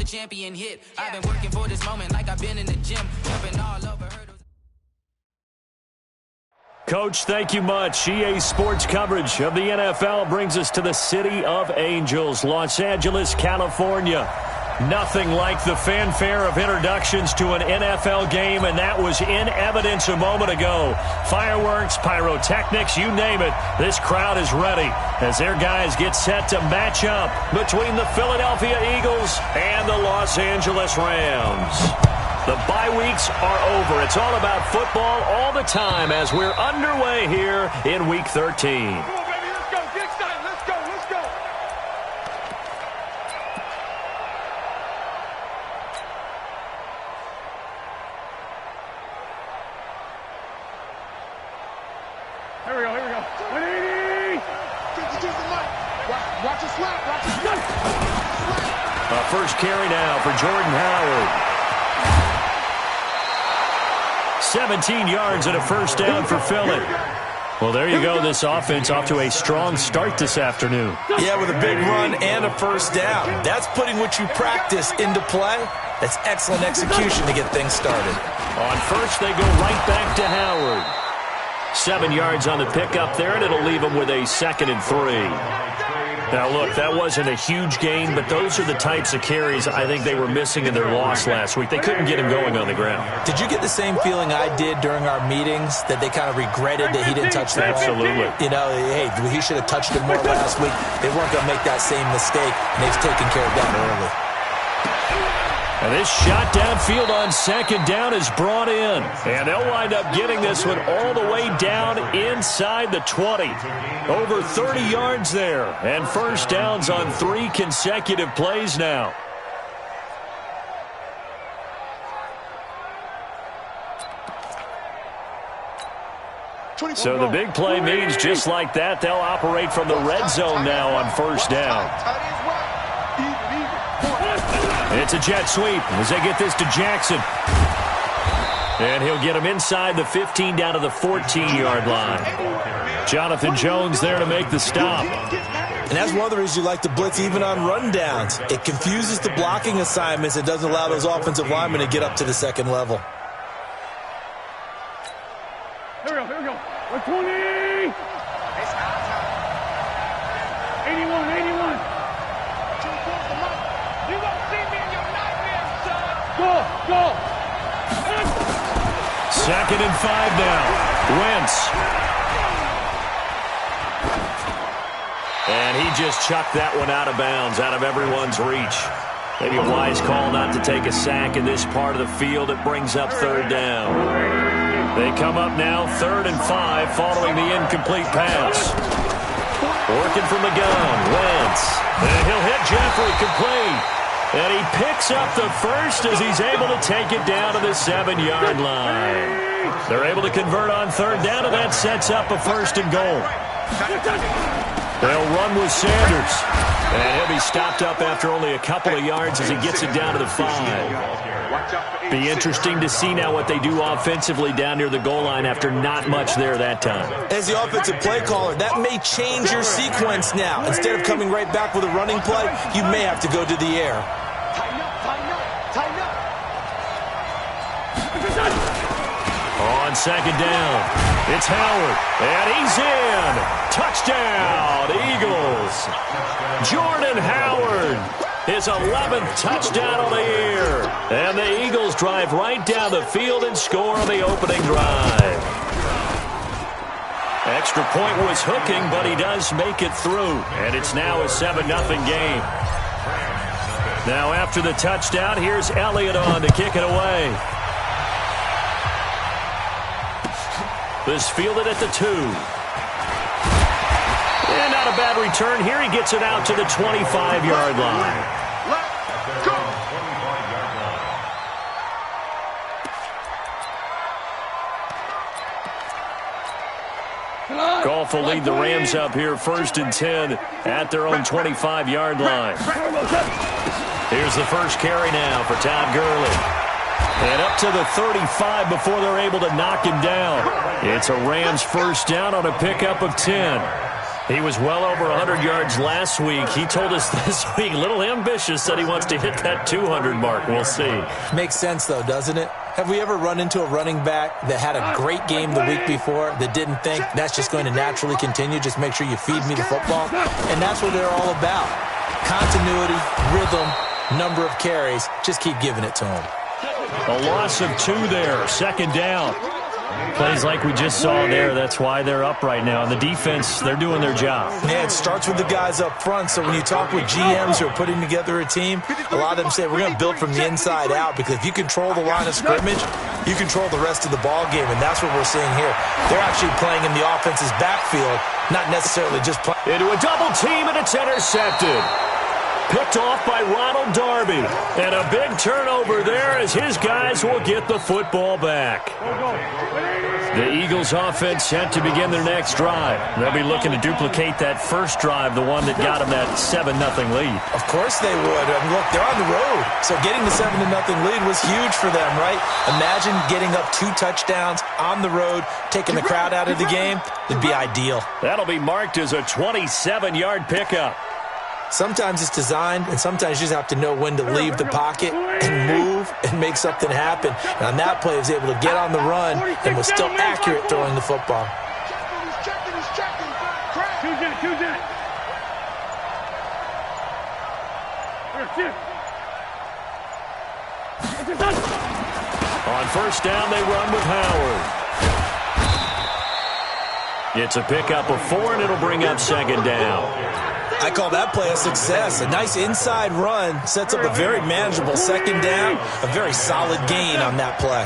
a champion hit. I've been working for this moment like I've been in the gym, jumping all over hurdles. Coach, thank you much. EA Sports coverage of the NFL brings us to the City of Angels, Los Angeles, California. Nothing like the fanfare of introductions to an NFL game, and that was in evidence a moment ago. Fireworks, pyrotechnics, you name it. This crowd is ready as their guys get set to match up between the Philadelphia Eagles and the Los Angeles Rams. The bye weeks are over. It's all about football all the time as we're underway here in Week 13. First carry now for Jordan Howard. 17 yards and a first down for Philly. Well, there you go. This offense off to a strong start this afternoon. Yeah, with a big run and a first down. That's putting what you practice into play. That's excellent execution to get things started. On first, they go right back to Howard. 7 yards on the pickup there, and it'll leave them with a 2nd and 3. Now, look, that wasn't a huge gain, but those are the types of carries I think they were missing in their loss last week. They couldn't get him going on the ground. Did you get the same feeling I did during our meetings, that they kind of regretted that he didn't touch the ball? Absolutely. You know, hey, he should have touched it more last week. They weren't going to make that same mistake, and they've taken care of that early. And this shot downfield on 2nd down is brought in. And they'll wind up getting this one all the way down inside the 20. Over 30 yards there. And first downs on 3 consecutive plays now. So the big play means just like that, they'll operate from the red zone now on first down. It's a jet sweep as they get this to Jackson. And he'll get him inside the 15 down to the 14-yard line. Jonathan Jones there to make the stop. And that's one of the reasons you like to blitz even on rundowns. It confuses the blocking assignments. It doesn't allow those offensive linemen to get up to the second level. Here we go. 120. 81. You won't see me in your nightmares, son. Go. 2nd and 5 now. Wentz. And he just chucked that one out of bounds, out of everyone's reach. Maybe a wise call not to take a sack in this part of the field. It brings up 3rd down. They come up now 3rd and 5 following the incomplete pass. Working from the gun, Wentz. And he'll hit Jeffrey complete. And he picks up the first as he's able to take it down to the 7-yard line. They're able to convert on 3rd down, and that sets up a 1st and goal. They'll run with Sanders. And he'll be stopped up after only a couple of yards as he gets it down to the 5. Be interesting to see now what they do offensively down near the goal line after not much there that time. As the offensive play caller, that may change your sequence now. Instead of coming right back with a running play, you may have to go to the air. Tighten up. On 2nd down, it's Howard, and he's in. Touchdown, Eagles. Jordan Howard, his 11th touchdown of the year. And the Eagles drive right down the field and score on the opening drive. Extra point was hooking, but he does make it through. And it's now a 7-0 game. Now after the touchdown, here's Elliott on to kick it away. This fielded at the 2. And not a bad return here. He gets it out to the 25-yard line. Let's go. Goff will lead the Rams up here 1st and 10 at their own 25-yard line. Here's the first carry now for Todd Gurley. And up to the 35 before they're able to knock him down. It's a Rams first down on a pickup of 10. He was well over 100 yards last week. He told us this week, a little ambitious, said he wants to hit that 200 mark. We'll see. Makes sense, though, doesn't it? Have we ever run into a running back that had a great game the week before that didn't think that's just going to naturally continue? Just make sure you feed me the football. And that's what they're all about. Continuity, rhythm, number of carries. Just keep giving it to them. A loss of 2 there. Second down. Plays like we just saw there. That's why they're up right now. And the defense, they're doing their job. Yeah, it starts with the guys up front. So when you talk with GMs who are putting together a team, a lot of them say, we're going to build from the inside out, because if you control the line of scrimmage, you control the rest of the ball game, and that's what we're seeing here. They're actually playing in the offense's backfield, not necessarily just playing. Into a double team, and it's intercepted. Picked off by Ronald Darby. And a big turnover there as his guys will get the football back. The Eagles offense set to begin their next drive. They'll be looking to duplicate that first drive, the one that got them that 7-0 lead. Of course they would. I mean, look, they're on the road. So getting the 7-0 lead was huge for them, right? Imagine getting up 2 touchdowns on the road, taking the crowd out of the game. It'd be ideal. That'll be marked as a 27-yard pickup. Sometimes it's designed, and sometimes you just have to know when to leave the pocket and move and make something happen. And on that play, he was able to get on the run and was still accurate throwing the football. On first down, they run with Howard. It's a pickup of 4, and it'll bring up second down. I call that play a success. A nice inside run sets up a very manageable second down, a very solid gain on that play.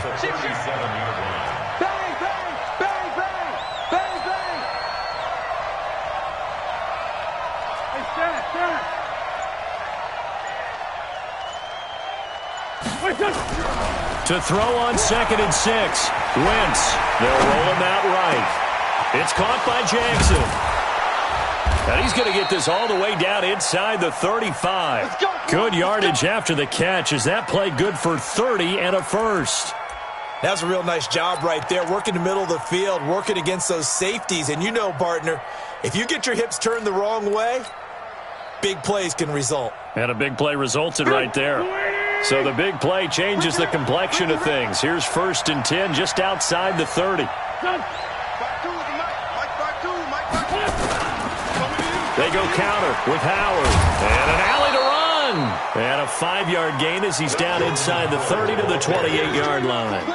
To throw on 2nd and 6. Wentz. They'll roll him out right. It's caught by Jackson. And he's going to get this all the way down inside the 35. Good yardage after the catch. Is that play good for 30 and a first? That's a real nice job right there, working the middle of the field, working against those safeties. And you know, partner, if you get your hips turned the wrong way, big plays can result. And a big play resulted right there. So the big play changes the complexion of things. Here's 1st and 10 just outside the 30. They go counter with Howard. And an alley to run. And a 5-yard gain as he's down inside the 30 to the 28-yard line.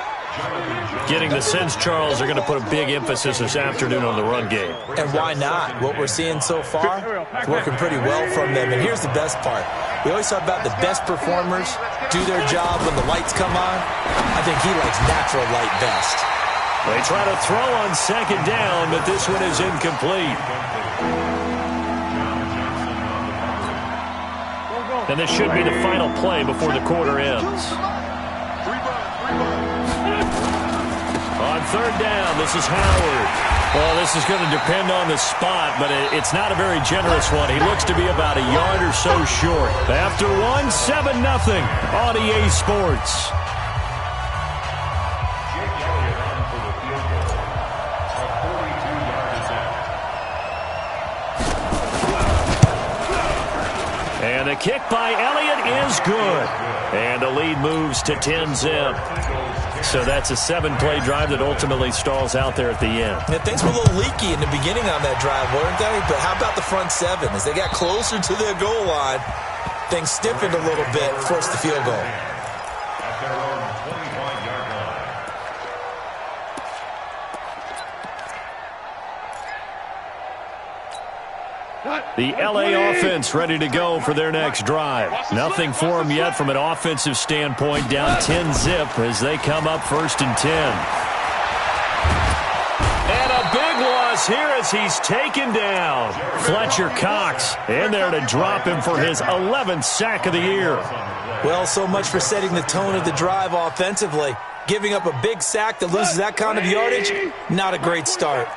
Getting the sense, Charles, are going to put a big emphasis this afternoon on the run game. And why not? What we're seeing so far is working pretty well from them. And here's the best part. We always talk about the best performers do their job when the lights come on. I think he likes natural light best. They try to throw on 2nd down, but this one is incomplete. And this should be the final play before the quarter ends. On 3rd down, this is Howard. Well, this is going to depend on the spot, but it's not a very generous one. He looks to be about a yard or so short. After 7-0 on EA Sports. And the kick by Elliott is good. And the lead moves to 10-zip. So that's a 7-play drive that ultimately stalls out there at the end. Yeah, things were a little leaky in the beginning on that drive, weren't they? But how about the front 7? As they got closer to their goal line, things stiffened a little bit, forced the field goal. The L.A. offense ready to go for their next drive. Nothing for them yet from an offensive standpoint. Down 10-zip as they come up 1st and 10. And a big loss here as he's taken down. Fletcher Cox in there to drop him for his 11th sack of the year. Well, so much for setting the tone of the drive offensively. Giving up a big sack that loses that kind of yardage, not a great start.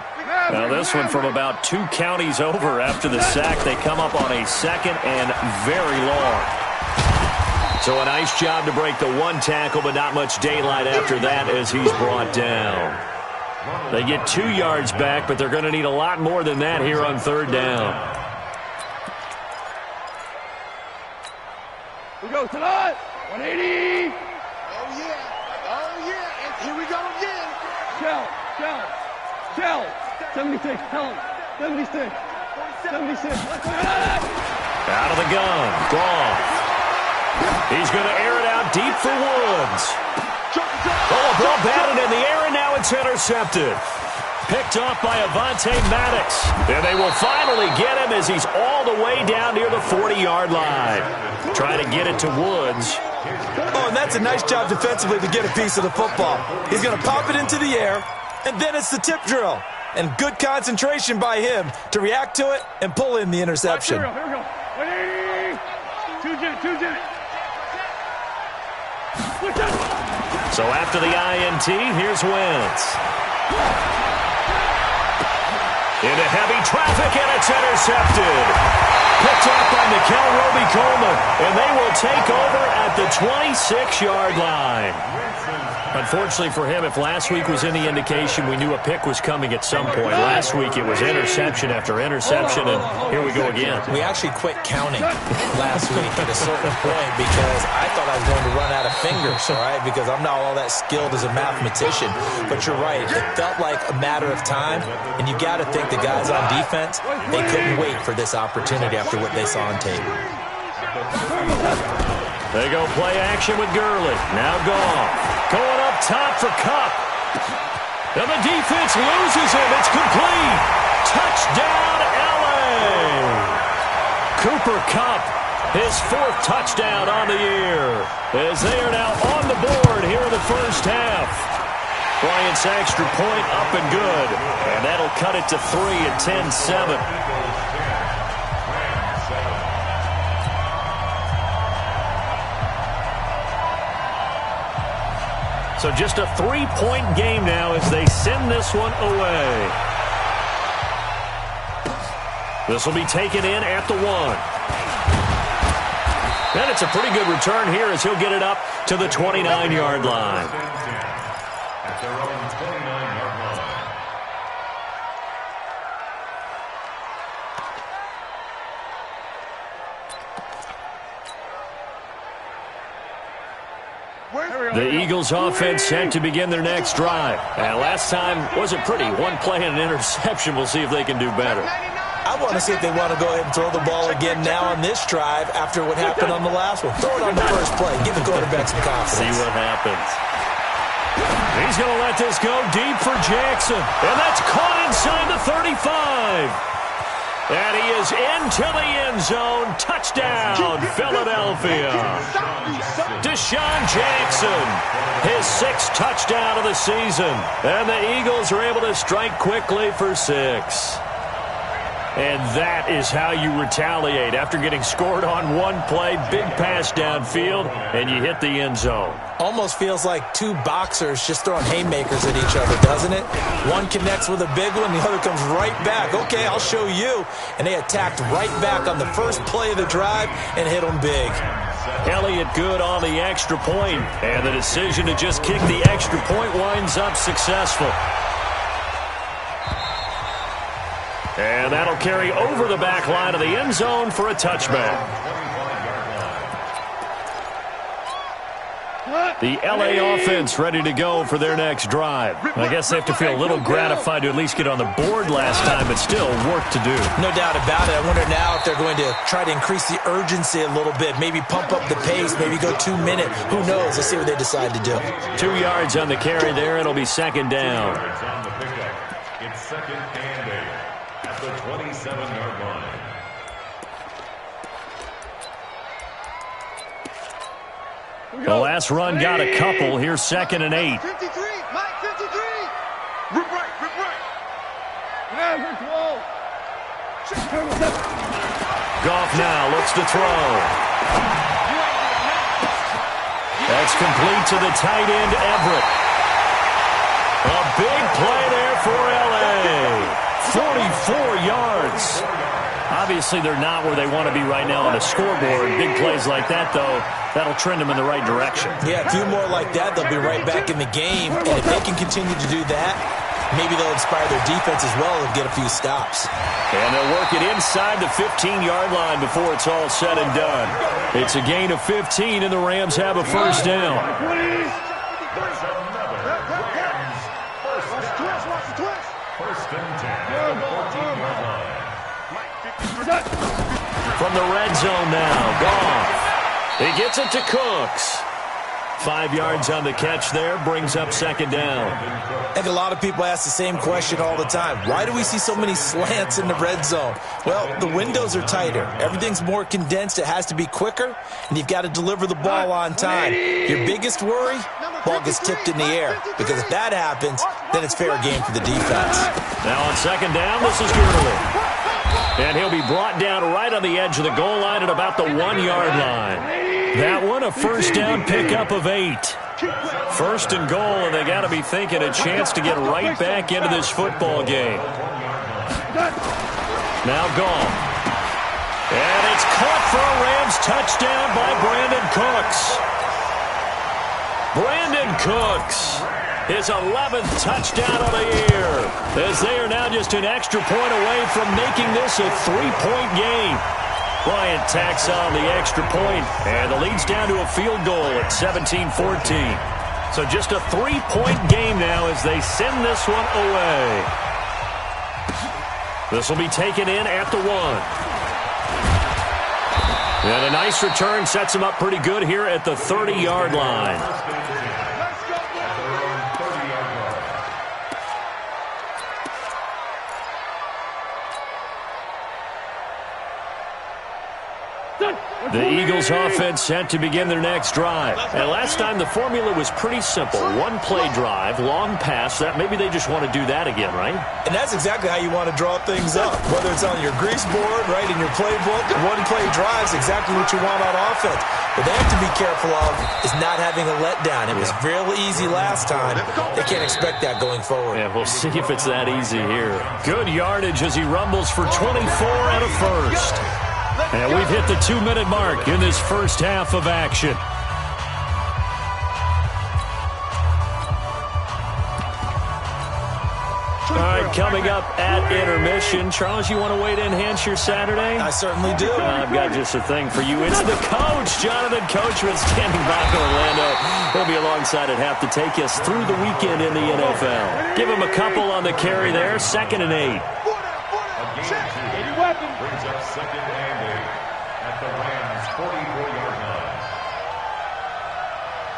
Now this one from about 2 counties over after the sack. They come up on a 2nd and very long. So a nice job to break the 1 tackle, but not much daylight after that as he's brought down. They get 2 yards back, but they're going to need a lot more than that here on 3rd down. We go tonight. 180. Oh, yeah. Oh, yeah. And here we go again. Shell. 76. Tell him. 76. 76. Out of the gun. Goff. He's going to air it out deep for Woods. Oh, ball batted in the air, and now it's intercepted. Picked off by Avonte Maddox. And they will finally get him as he's all the way down near the 40-yard line. Trying to get it to Woods. Oh, and that's a nice job defensively to get a piece of the football. He's going to pop it into the air, and then it's the tip drill. And good concentration by him to react to it and pull in the interception. Here we go. 180. Two jet. So after the INT, here's Wentz. Into heavy traffic, and it's intercepted. Picked up by Mikel Roby-Coleman, and they will take over at the 26-yard line. Unfortunately for him, if last week was any indication, we knew a pick was coming at some point. Last week it was interception after interception, and here we go again. We actually quit counting last week at a certain point because I thought I was going to run out of fingers, all right, because I'm not all that skilled as a mathematician. But you're right. It felt like a matter of time, and you got to think the guys on defense, they couldn't wait for this opportunity after what they saw on tape. They go play action with Gurley. Now Goff. Going up top for Kupp. And the defense loses him. It's complete. Touchdown, L.A. Cooper Kupp, his 4th touchdown on the year, as they are now on the board here in the first half. Bryant's extra point up and good. And that'll cut it to 3 at 10-7. So just a 3-point game now as they send this one away. This will be taken in at the 1. And it's a pretty good return here as he'll get it up to the 29-yard line. At their own 29-yard line. The Eagles offense set to begin their next drive. And last time wasn't pretty. 1 play and an interception. We'll see if they can do better. I want to see if they want to go ahead and throw the ball again now on this drive after what happened on the last one. Throw it on the first play. Give the quarterback some confidence. See what happens. He's going to let this go deep for Jackson. And that's caught inside the 35. And he is into the end zone. Touchdown, Philadelphia. Deshaun Jackson, his 6th touchdown of the season. And the Eagles are able to strike quickly for 6. And that is how you retaliate after getting scored on 1 play, big pass downfield, and you hit the end zone. Almost feels like 2 boxers just throwing haymakers at each other, doesn't it? One connects with a big one, the other comes right back. Okay, I'll show you. And they attacked right back on the first play of the drive and hit them big. Elliott good on the extra point, and the decision to just kick the extra point winds up successful. And that'll carry over the back line of the end zone for a touchback. The L.A. offense ready to go for their next drive. I guess they have to feel a little gratified to at least get on the board last time, but still work to do. No doubt about it. I wonder now if they're going to try to increase the urgency a little bit, maybe pump up the pace, maybe go 2 minute. Who knows? Let's see what they decide to do. 2 yards on the carry there. It'll be 2nd down. It's 2nd and 8 at the 27-yard line. The last run got a couple. Here's 2nd and 8. 53, Mike, 53. Rip right. Goff now looks to throw. That's complete to the tight end, Everett. A big play there for L.A. 44 yards. Obviously, they're not where they want to be right now on the scoreboard. Big plays like that, though, that'll trend them in the right direction. Yeah, a few more like that, they'll be right back in the game. And if they can continue to do that, Maybe they'll inspire their defense as well and get a few stops. And they'll work it inside the 15-yard line before it's all said and done. It's a gain of 15, and the Rams have a first down. First and 10, 14-yard line. From the red zone now, Goff. He gets it to Cooks. 5 yards on the catch there, brings up second down. And a lot of people ask the same question all the time. Why do we see so many slants in the red zone? Well, the windows are tighter. Everything's more condensed. It has to be quicker, and you've got to deliver the ball on time. Your biggest worry? Ball gets tipped in the air. Because if that happens, then it's fair game for the defense. Now on second down, this is Gurley. And he'll be brought down right on the edge of the goal line at about the 1-yard line. That one, a first down pickup of 8. First and goal, and they got to be thinking a chance to get right back into this football game. Now Goff. And it's caught for a Rams touchdown by Brandon Cooks. Brandon Cooks, his 11th touchdown of the year, as they are now just an extra point away from making this a 3-point game. Bryant tacks on the extra point, and the lead's down to a field goal at 17-14. So just a 3-point game now as they send this one away. This will be taken in at the 1. And a nice return sets him up pretty good here at the 30-yard line. The Eagles offense set to begin their next drive. And last time the formula was pretty simple. One play drive, long pass. That maybe they just want to do that again, right? And that's exactly how you want to draw things up. Whether it's on your grease board, right, in your playbook, one play drive is exactly what you want on offense. What they have to be careful of is not having a letdown. It was real easy last time. They can't expect that going forward. Yeah, we'll see if it's that easy here. Good yardage as he rumbles for 24 and a first. And we've hit the 2-minute mark in this first half of action. All right, coming up at intermission. Charles, you want to wait to enhance your Saturday? I certainly do. I've got just a thing for you. It's the coach, Jonathan Coachman, standing by in Orlando. He'll be alongside at half to take us through the weekend in the NFL. Give him a couple on the carry there, 2nd and 8. Brings up 2nd and 8 at the Rams' 44-yard line.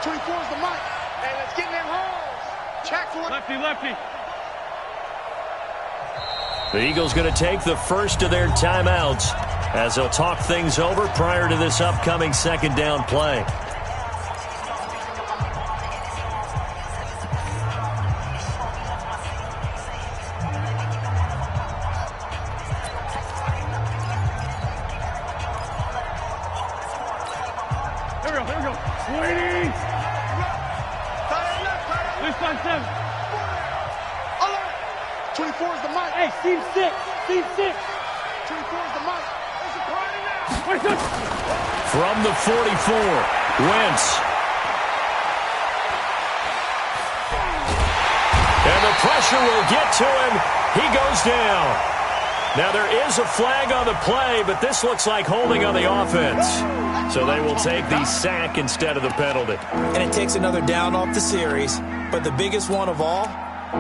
24 is the mic. Hey, let's get in them holes. Check one. Lefty. The Eagles going to take the first of their timeouts as they'll talk things over prior to this upcoming second down play. Here we go. 24 is the mic. Hey, Steve 6. 24 is the mic. There's a party now. From the 44, Wentz. And the pressure will get to him. He goes down. Now there is a flag on the play, but this looks like holding on the offense. So they will take the sack instead of the penalty. And it takes another down off the series. But the biggest one of all,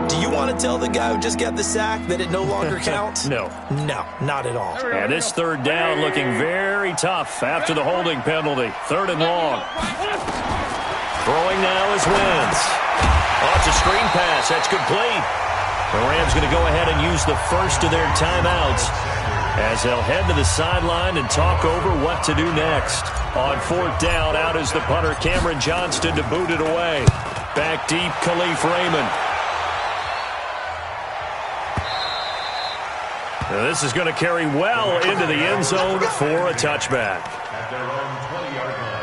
do you want to tell the guy who just got the sack that it no longer counts? No. No, not at all. And this third down looking very tough after the holding penalty. 3rd and long. Throwing now is Wentz. Oh, it's a screen pass. That's complete. The Rams going to go ahead and use the first of their timeouts as they'll head to the sideline and talk over what to do next. On 4th down, out is the punter, Cameron Johnston, to boot it away. Back deep, Khalif Raymond. Now this is going to carry well into the end zone for a touchback. At their own 20-yard line.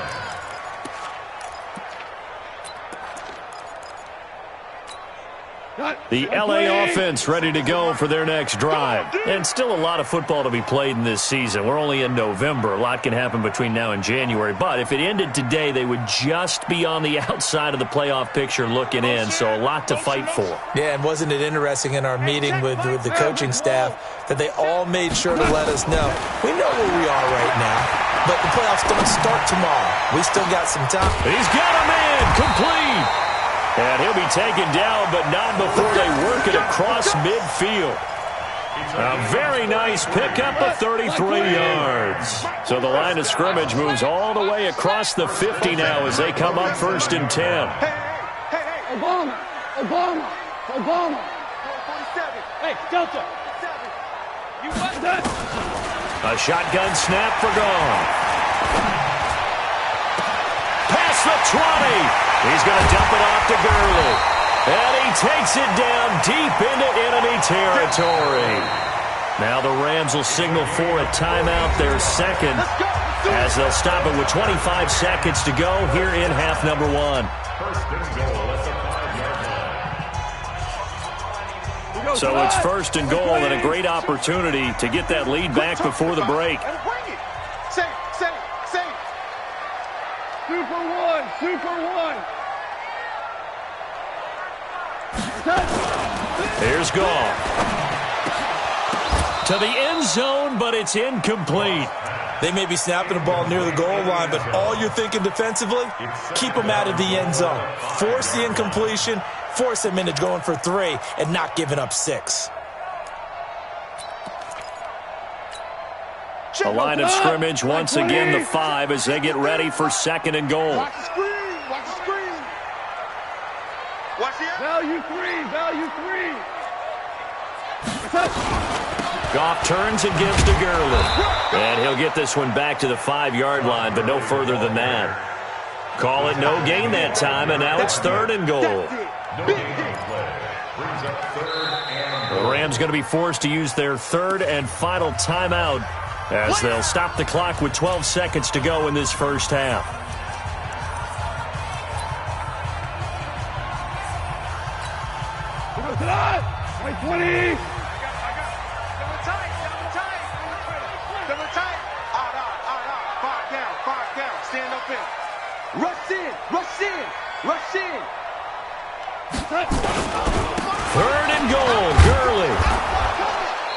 The LA offense ready to go for their next drive. And still a lot of football to be played in this season. We're only in November. A lot can happen between now and January. But if it ended today, they would just be on the outside of the playoff picture looking in. So a lot to fight for. Yeah, and wasn't it interesting in our meeting with the coaching staff that they all made sure to let us know, we know where we are right now, but the playoffs don't start tomorrow. We still got some time. He's got him in. Complete. And he'll be taken down, but not before they work it across midfield. A very nice pickup of 33 yards. So the line of scrimmage moves all the way across the 50 now as they come up 1st and 10. Hey, Obama. 47. Hey, Delta. You want that? A shotgun snap for Gone. Past the 20. He's going to dump it off to Gurley. And he takes it down deep into enemy territory. Now the Rams will signal for a timeout, their second, as they'll stop it with 25 seconds to go here in half number 1. First and goal at the 5-yard line. So it's 1st and goal and a great opportunity to get that lead back before the break. Safe. Super one. Here's Gall. To the end zone, but it's incomplete. They may be snapping the ball near the goal line, but all you're thinking defensively, keep them out of the end zone. Force the incompletion, force them into going for 3, and not giving up 6. A line of scrimmage once again, the 5, as they get ready for 2nd and goal. Watch the screen. Watch it. Value 3. Goff turns and gives to Gurley. And he'll get this one back to the 5-yard line, but no further than that. Call it no gain that time, and now it's 3rd and goal. The Rams going to be forced to use their 3rd and final timeout as they'll stop the clock with 12 seconds to go in this first half. Wait, 20. Double tight. Five down. Stand up in. Rush in. 3rd and goal, Gurley.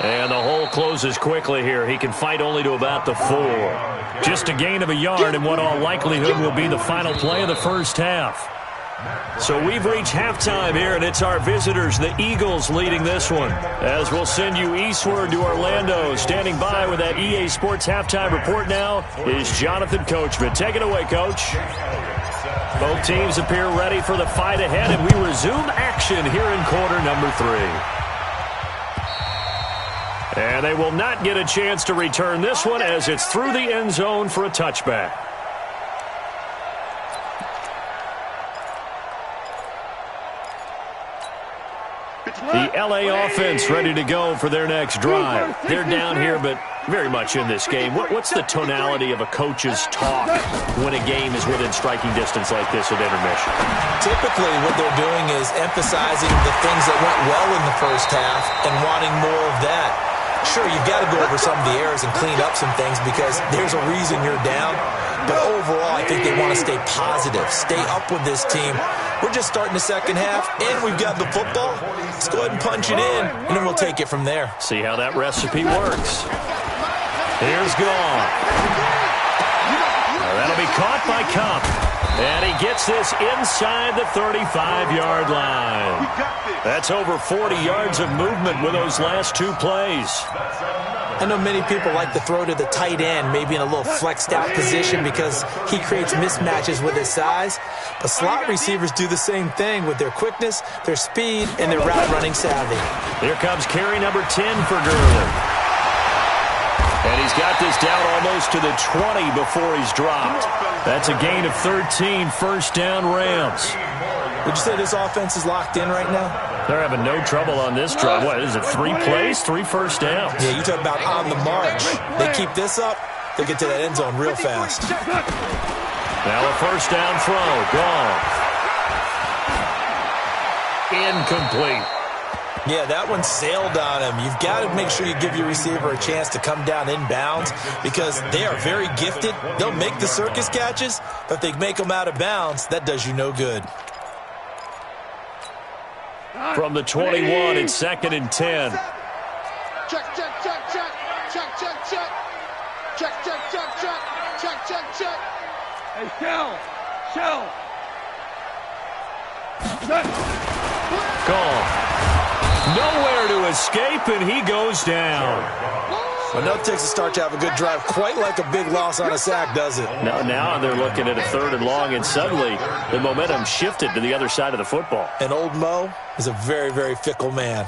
And the hole closes quickly here. He can fight only to about the 4. Just a gain of a yard in what all likelihood will be the final play of the first half. So we've reached halftime here, and it's our visitors, the Eagles, leading this one. As we'll send you eastward to Orlando. Standing by with that EA Sports halftime report now is Jonathan Coachman. Take it away, Coach. Both teams appear ready for the fight ahead, and we resume action here in quarter number 3. And they will not get a chance to return this one as it's through the end zone for a touchback. The LA offense ready to go for their next drive. They're down here, but very much in this game. What's the tonality of a coach's talk when a game is within striking distance like this at intermission? Typically, what they're doing is emphasizing the things that went well in the first half and wanting more of that. Sure, you've got to go over some of the errors and clean up some things because there's a reason you're down. But overall, I think they want to stay positive, stay up with this team. We're just starting the second half, and we've got the football. Let's go ahead and punch it in, and then we'll take it from there. See how that recipe works. Here's Gone. That'll be caught by Cup. And he gets this inside the 35-yard line. That's over 40 yards of movement with those last 2 plays. I know many people like to throw to the tight end, maybe in a little flexed out position because he creates mismatches with his size. But slot receivers do the same thing with their quickness, their speed, and their route running savvy. Here comes carry number 10 for Gurley. And he's got this down almost to the 20 before he's dropped. That's a gain of 13, first down Rams. Would you say this offense is locked in right now? They're having no trouble on this drive. What, is it 3 plays, 3 first downs? Yeah, you talk about on the march. They keep this up, they'll get to that end zone real fast. Now a first down throw, gone. Incomplete. Yeah, that one sailed on him. You've got to make sure you give your receiver a chance to come down inbounds because they are very gifted. They'll make the circus catches, but if they make them out of bounds, that does you no good. From the 21, it's 2nd and 10. Check, check, check, check. Check, check, check. Check, check, check, check. Check, check, check. Hey, Shell. Gone. Nowhere to escape, and he goes down. Enough takes to start to have a good drive, quite like a big loss on a sack, does it? Now they're looking at a 3rd and long, and suddenly the momentum shifted to the other side of the football. And old Mo is a very, very fickle man.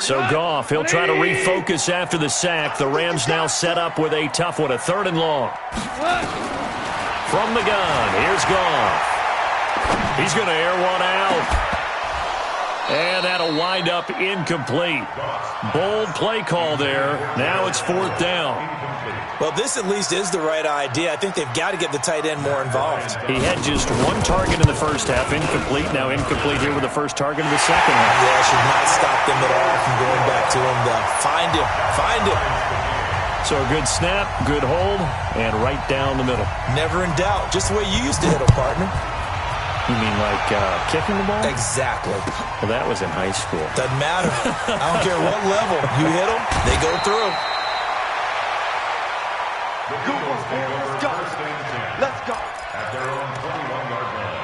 So Goff, he'll try to refocus after the sack. The Rams now set up with a tough one, a 3rd and long. From the gun, here's Goff. He's going to air one out. And that'll wind up incomplete. Bold play call there. Now it's 4th down. Well, this at least is the right idea. I think they've got to get the tight end more involved. He had just 1 target in the first half, incomplete. Now incomplete here with the first target in the second half. Yeah, should not stop them at all from going back to him, though. Find him. So a good snap, good hold, and right down the middle. Never in doubt. Just the way you used to hit him, partner. You mean like kicking the ball? Exactly. Well, that was in high school. Doesn't matter. I don't care what level. You hit them, they go through. Let's go. At their own 21-yard line.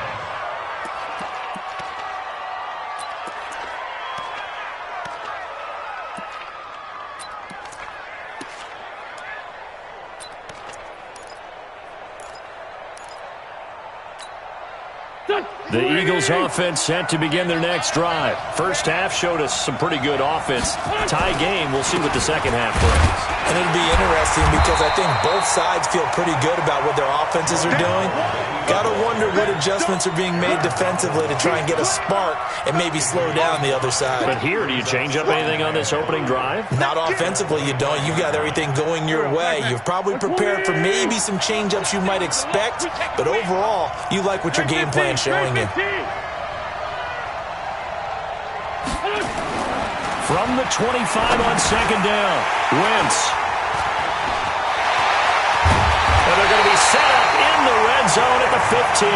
The Eagles offense set to begin their next drive. First half showed us some pretty good offense. Tie game, we'll see what the second half brings. And it'll be interesting because I think both sides feel pretty good about what their offenses are doing. Got to wonder what adjustments are being made defensively to try and get a spark and maybe slow down the other side. But here, do you change up anything on this opening drive? Not offensively, you don't. You've got everything going your way. You've probably prepared for maybe some change-ups you might expect, but overall, you like what your game plan's showing you. From the 25 on 2nd down, Wentz. And they're going to be set up in the red zone at the 15.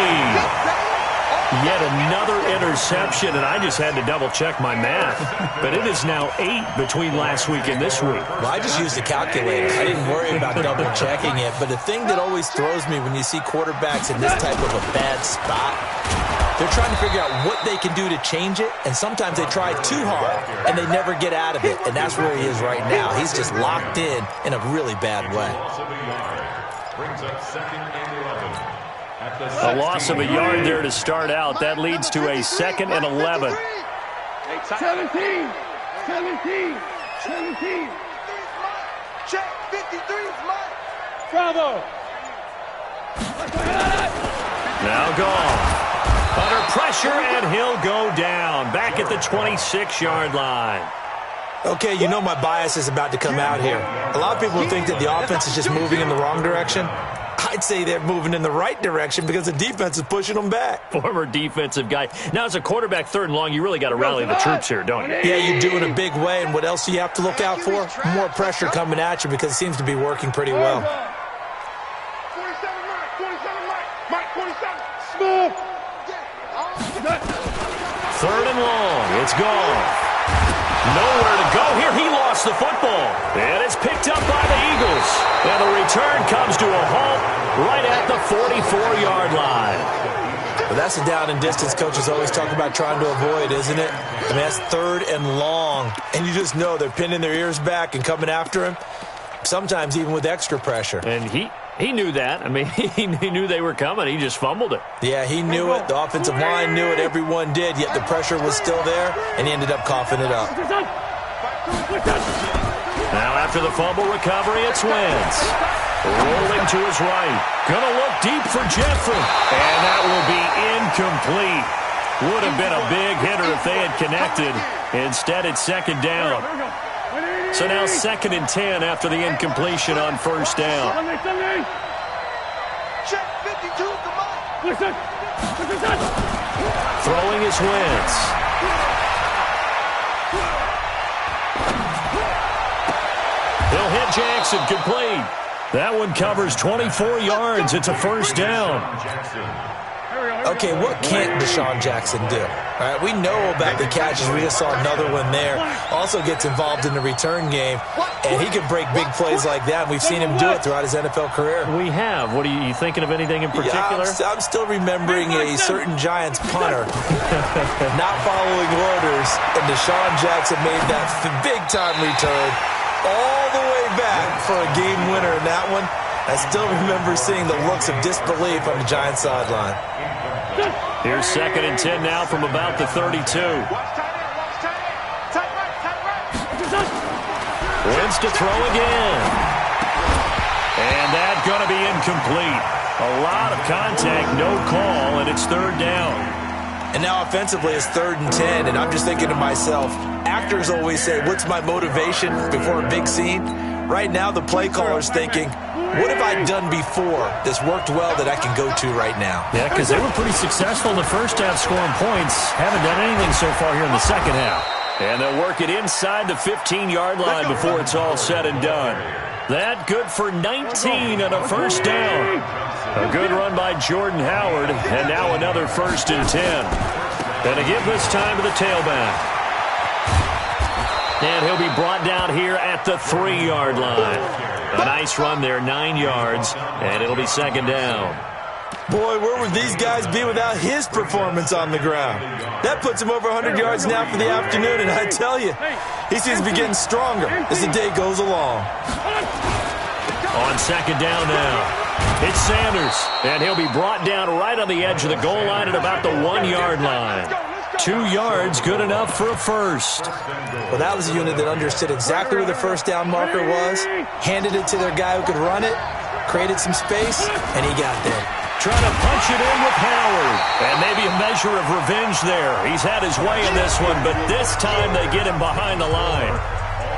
Yet another interception, and I just had to double-check my math. But it is now 8 between last week and this week. Well, I just used a calculator. I didn't worry about double-checking it. But the thing that always throws me when you see quarterbacks in this type of a bad spot, they're trying to figure out what they can do to change it, and sometimes they try too hard, and they never get out of it. And that's where he is right now. He's just locked in a really bad way. Brings up 2nd and 11. A loss of a yard there to start out. That leads to a 2nd and 11. 17. Check, 53's mine. Bravo. Now gone. Under pressure, and he'll go down. Back at the 26-yard line. Okay, you know my bias is about to come out here. A lot of people think that the offense is just moving in the wrong direction. I'd say they're moving in the right direction because the defense is pushing them back. Former defensive guy. Now, as a quarterback, 3rd and long, you really got to rally the troops here, don't you? Yeah, you do in a big way. And what else do you have to look out for? More pressure coming at you because it seems to be working pretty well. 47 Mike, 47. Smooth. 3rd and long. It's gone. Nowhere to go here. He lost the football. And it's picked up by the Eagles. And the return comes to a halt right at the 44-yard line. Well, that's a down and distance coaches always talk about trying to avoid, isn't it? I mean, that's 3rd and long. And you just know they're pinning their ears back and coming after him, sometimes even with extra pressure. And he knew that. I mean, he knew they were coming. He just fumbled it. Yeah, he knew it. The offensive line knew it. Everyone did, yet the pressure was still there, and he ended up coughing it up. Now after the fumble recovery, it's Wentz. Rolling to his right. Gonna look deep for Jeffrey. And that will be incomplete. Would have been a big hitter if they had connected. Instead, it's 2nd down. So now 2nd and 10 after the incompletion on 1st down. Check 52, come on. Throwing his Wentz. He'll hit Jackson, complete. That one covers 24 yards. It's a first down. Okay, what can't Deshaun Jackson do? All right, we know about the catches. We just saw another one there. Also gets involved in the return game, and he can break big plays like that. We've seen him do it throughout his NFL career. We have. What are you thinking of anything in particular? Yeah, I'm still remembering a certain Giants punter not following orders, and Deshaun Jackson made that big-time return all the way back for a game winner in that one. I still remember seeing the looks of disbelief on the Giants sideline. Here's 2nd and 10 now from about the 32. Wins to throw again. And that's going to be incomplete. A lot of contact, no call, and it's 3rd down. And now offensively it's 3rd and 10, and I'm just thinking to myself, actors always say, what's my motivation before a big scene? Right now the play caller's thinking, what have I done before that's worked well that I can go to right now? Yeah, because they were pretty successful in the first half scoring points. Haven't done anything so far here in the second half. And they'll work it inside the 15-yard line before it's all said and done. That good for 19 and a first down. A good run by Jordan Howard, and now another 1st and 10. And to give this time to the tailback. And he'll be brought down here at the 3-yard line. A nice run there, 9 yards, and it'll be 2nd down. Boy, where would these guys be without his performance on the ground? That puts him over 100 yards now for the afternoon, and I tell you, he seems to be getting stronger as the day goes along. On 2nd down now, it's Sanders, and he'll be brought down right on the edge of the goal line at about the 1-yard line. 2 yards, good enough for a first. Well, that was a unit that understood exactly where the first down marker was, handed it to their guy who could run it, created some space, and he got there. Trying to punch it in with Howard. And maybe a measure of revenge there. He's had his way in this one, but this time they get him behind the line.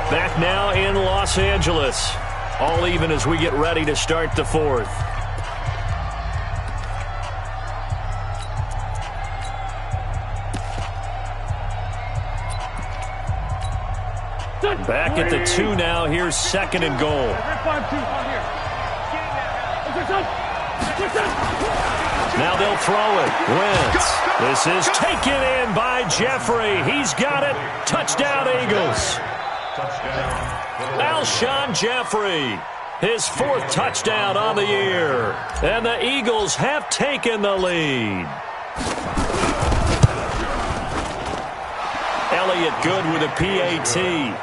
Back now in Los Angeles. All even as we get ready to start the 4th. Back at the 2 now. Here's 2nd and goal. Now they'll throw it. Wentz. This is taken in by Jeffrey. He's got it. Touchdown, Eagles. Alshon Jeffrey. His 4th touchdown on the year. And the Eagles have taken the lead. Elliott good with a PAT.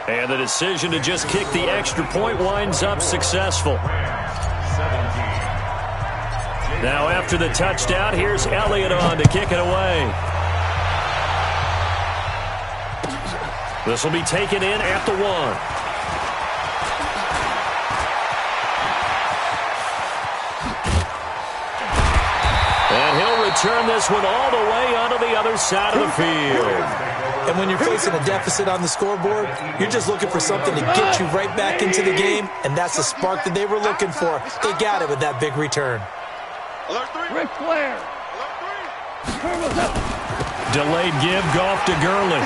And the decision to just kick the extra point winds up successful. Now after the touchdown, here's Elliott on to kick it away. This will be taken in at the 1. And he'll return this one all the way onto the other side of the field. And when you're facing a deficit on the scoreboard, you're just looking for something to get you right back into the game, and that's the spark that they were looking for. They got it with that big return. Ric Flair. Delayed give, Goff to Gurley.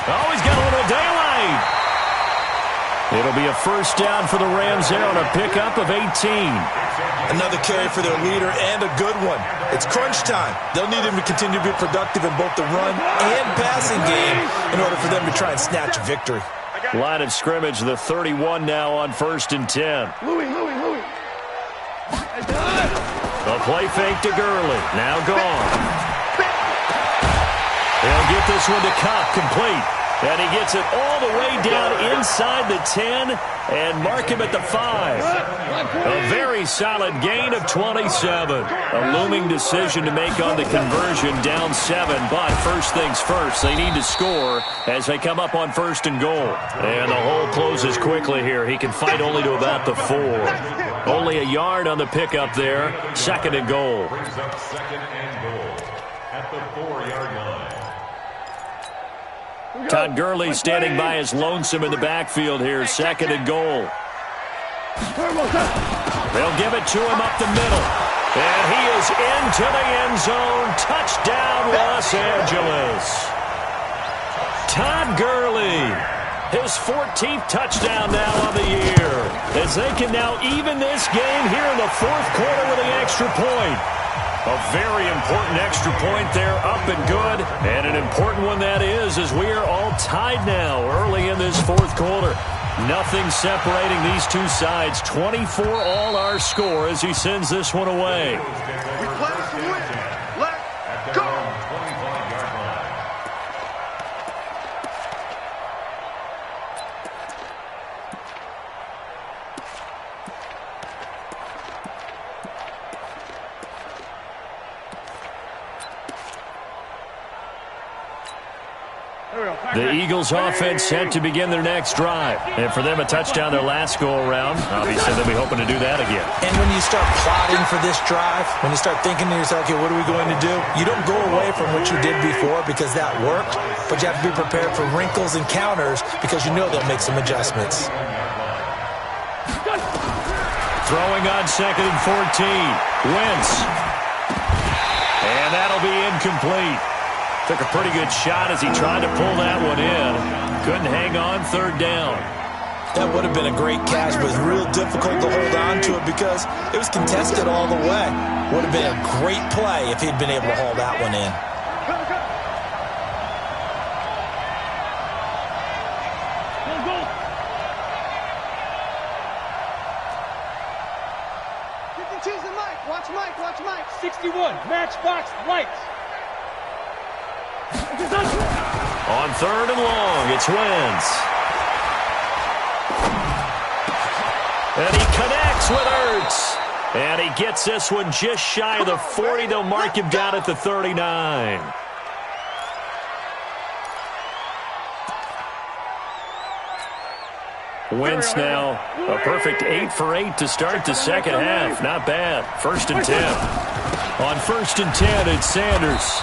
Oh, he's got a little daylight. It'll be a first down for the Rams there on a pickup of 18. Another carry for their leader and a good one. It's crunch time. They'll need him to continue to be productive in both the run and passing game in order for them to try and snatch a victory. Line of scrimmage, the 31 now on 1st and 10. Louis. A play fake to Gurley. Now gone. He'll get this one to Cup, complete. And he gets it all the way down inside the 10 and mark him at the 5. A very solid gain of 27. A looming decision to make on the conversion, down 7. But first things first, they need to score as they come up on 1st and goal. And the hole closes quickly here. He can fight only to about the 4. Only a yard on the pickup there. 2nd and goal. Brings up 2nd and goal at the 4-yard line. Todd Gurley standing by as lonesome in the backfield here. 2nd and goal. They'll give it to him up the middle. And he is into the end zone. Touchdown, Los Angeles. Todd Gurley, his 14th touchdown now on the year, as they can now even this game here in the fourth quarter with an extra point. A very important extra point there, up and good. And an important one that is, as we are all tied now early in this fourth quarter. Nothing separating these two sides. 24 all our score as he sends this one away. We play to win. Let's go. The Eagles offense set to begin their next drive. And for them, a touchdown their last go-around. Obviously, they'll be hoping to do that again. And when you start plotting for this drive, when you start thinking to yourself, okay, what are we going to do? You don't go away from what you did before because that worked, but you have to be prepared for wrinkles and counters because you know they'll make some adjustments. Throwing on 2nd and 14. Wentz. And that'll be incomplete. Took a pretty good shot as he tried to pull that one in. Couldn't hang on 3rd down. That would have been a great catch, but it was real difficult to hold on to it because it was contested all the way. Would have been a great play if he'd been able to haul that one in. Watch Mike, watch Mike. 61, matchbox lights. On 3rd and long, it's Wentz. And he connects with Ertz. And he gets this one just shy of the 40. They'll mark him down at the 39. Wentz now a perfect 8 for 8 to start the second half. Not bad. 1st and 10. On 1st and 10, it's Sanders.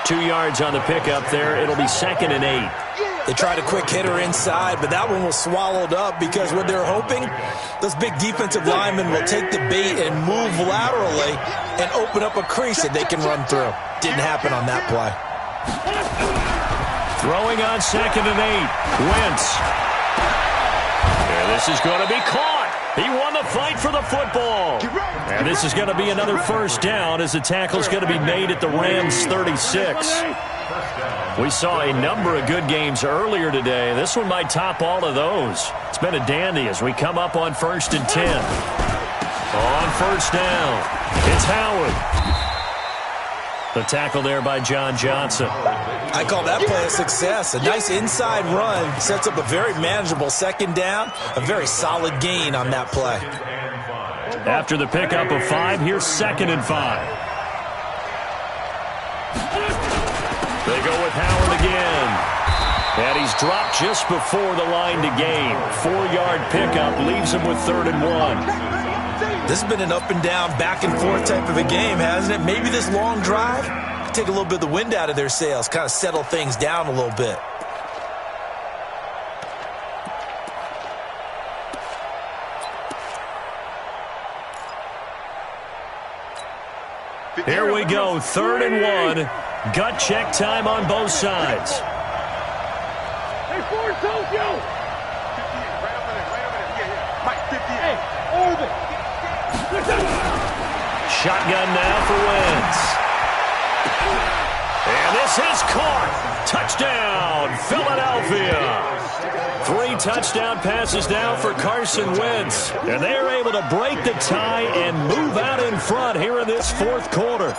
2 yards on the pickup there. It'll be 2nd and 8. They tried a quick hitter inside, but that one was swallowed up because what they're hoping, those big defensive linemen will take the bait and move laterally and open up a crease that they can run through. Didn't happen on that play. Throwing on 2nd and 8. Wentz. And this is going to be caught. He won the fight for the football. And this is going to be another 1st down as the tackle's going to be made at the Rams' 36. We saw a number of good games earlier today. This one might top all of those. It's been a dandy as we come up on 1st and 10. On 1st down, it's Howard. The tackle there by John Johnson. I call that play a success. A nice inside run sets up a very manageable 2nd down. A very solid gain on that play. After the pickup of 5, here's 2nd and 5. They go with Howard again. And he's dropped just before the line to gain. 4-yard pickup leaves him with 3rd and 1. This has been an up and down, back and forth type of a game, hasn't it? Maybe this long drive could take a little bit of the wind out of their sails, kind of settle things down a little bit. Here we go, 3rd and 1. Gut check time on both sides. Hey, Ford, told you. 58, right over there. Mike, 58. Hey, Orbit. Shotgun now for Wentz. And this is caught. Touchdown, Philadelphia. 3 touchdown passes now for Carson Wentz. And they are able to break the tie and move out in front here in this 4th quarter.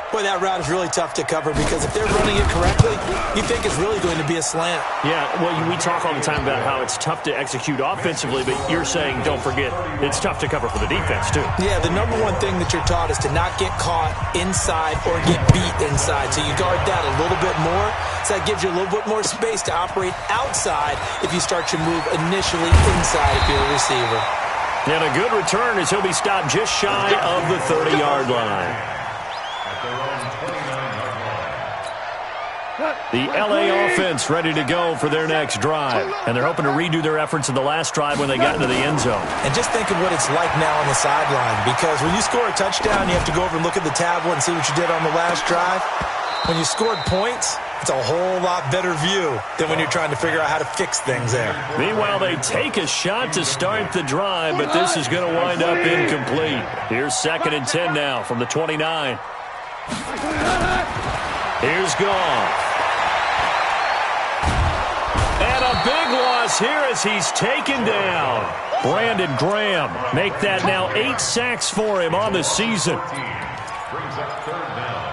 Boy, that route is really tough to cover because if they're running it correctly, you think it's really going to be a slant. Yeah, well, we talk all the time about how it's tough to execute offensively, but you're saying, don't forget, it's tough to cover for the defense, too. Yeah, the number one thing that you're taught is to not get caught inside or get beat inside. So you guard that a little bit more. So that gives you a little bit more space to operate outside if you start your move initially inside if you're a receiver. And a good return as he'll be stopped just shy of the 30-yard line. The LA offense ready to go for their next drive. And they're hoping to redo their efforts in the last drive when they got into the end zone. And just think of what it's like now on the sideline, because when you score a touchdown, you have to go over and look at the tablet and see what you did on the last drive. When you scored points, it's a whole lot better view than when you're trying to figure out how to fix things there. Meanwhile, they take a shot to start the drive, but this is going to wind up incomplete. Here's 2nd and 10 now from the 29. Here's Goff. And a big loss here as he's taken down. Brandon Graham make that now 8 sacks for him on the season. Brings up 3rd down.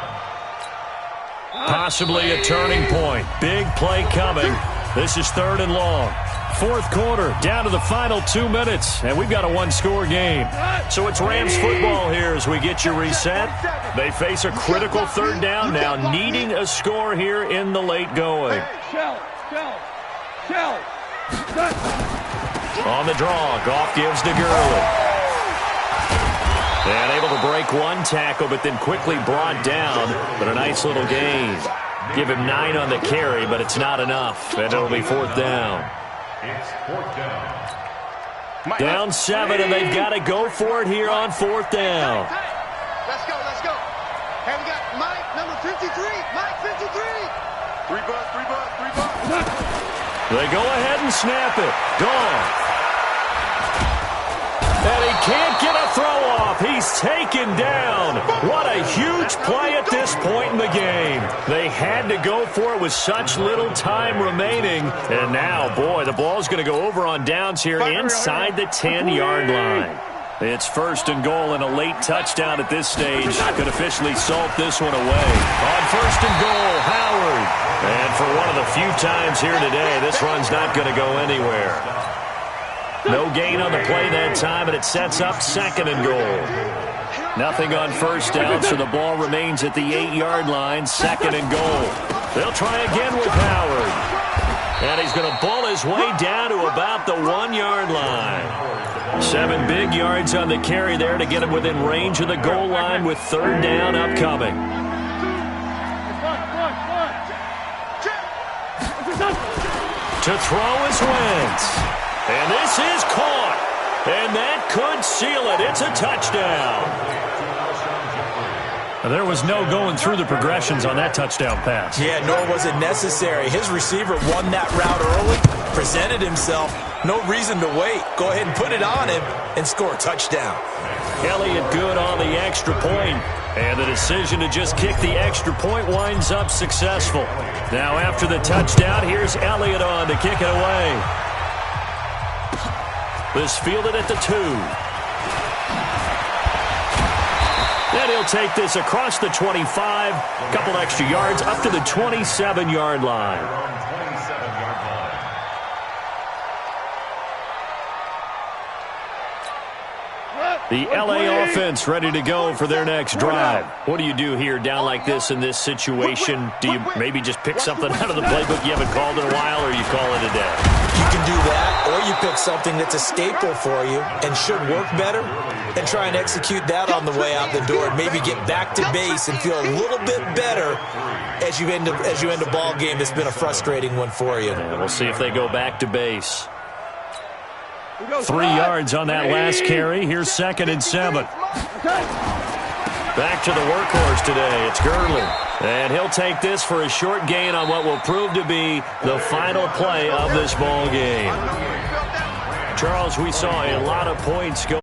Possibly a turning point. Big play coming. This is 3rd and long. 4th quarter, down to the final 2 minutes, and we've got a 1-score game. So it's Rams football here as we get you reset. They face a critical 3rd down now, needing a score here in the late going. On the draw, Goff gives to Gurley. And able to break one tackle, but then quickly brought down. But a nice little gain. Give him 9 on the carry, but it's not enough. And it'll be 4th down. It's 4th down. Down 7, and they've got to go for it here on 4th down. Let's go, let's go. Hey, we got Mike, number 53. Mike, 53. 3 bucks, 3 bucks, 3 bucks. They go ahead and snap it. Gone. And he can't get a throw off. He's taken down. What a huge play at this point in the game. They had to go for it with such little time remaining. And now, boy, the ball's going to go over on downs here inside the 10-yard line. It's 1st and goal, and a late touchdown at this stage could officially salt this one away. On 1st and goal, Howard. And for one of the few times here today, this run's not going to go anywhere. No gain on the play that time, and it sets up 2nd and goal. Nothing on 1st down, so the ball remains at the 8-yard line, 2nd and goal. They'll try again with Howard. And he's going to ball his way down to about the 1-yard line. 7 big yards on the carry there to get him within range of the goal line with 3rd down upcoming. To throw is Wentz. And this is caught. And that could seal it. It's a touchdown. There was no going through the progressions on that touchdown pass. Yeah, nor was it necessary. His receiver won that route early, presented himself. No reason to wait. Go ahead and put it on him and score a touchdown. Elliott good on the extra point. And the decision to just kick the extra point winds up successful. Now after the touchdown, here's Elliott on to kick it away. This fielded at the 2. And he'll take this across the 25. Couple extra yards up to the 27-yard line. The LA offense ready to go for their next drive. What do you do here down like this in this situation? Do you maybe just pick something out of the playbook you haven't called in a while, or you call it a day? You can do that, or you pick something that's a staple for you and should work better and try and execute that on the way out the door and maybe get back to base and feel a little bit better as you end a ball game that's been a frustrating one for you. And we'll see if they go back to base. 3 yards on that last carry. Here's 2nd and 7. Back to the workhorse today. It's Gurley. And he'll take this for a short gain on what will prove to be the final play of this ball game. Charles, we saw a lot of points go.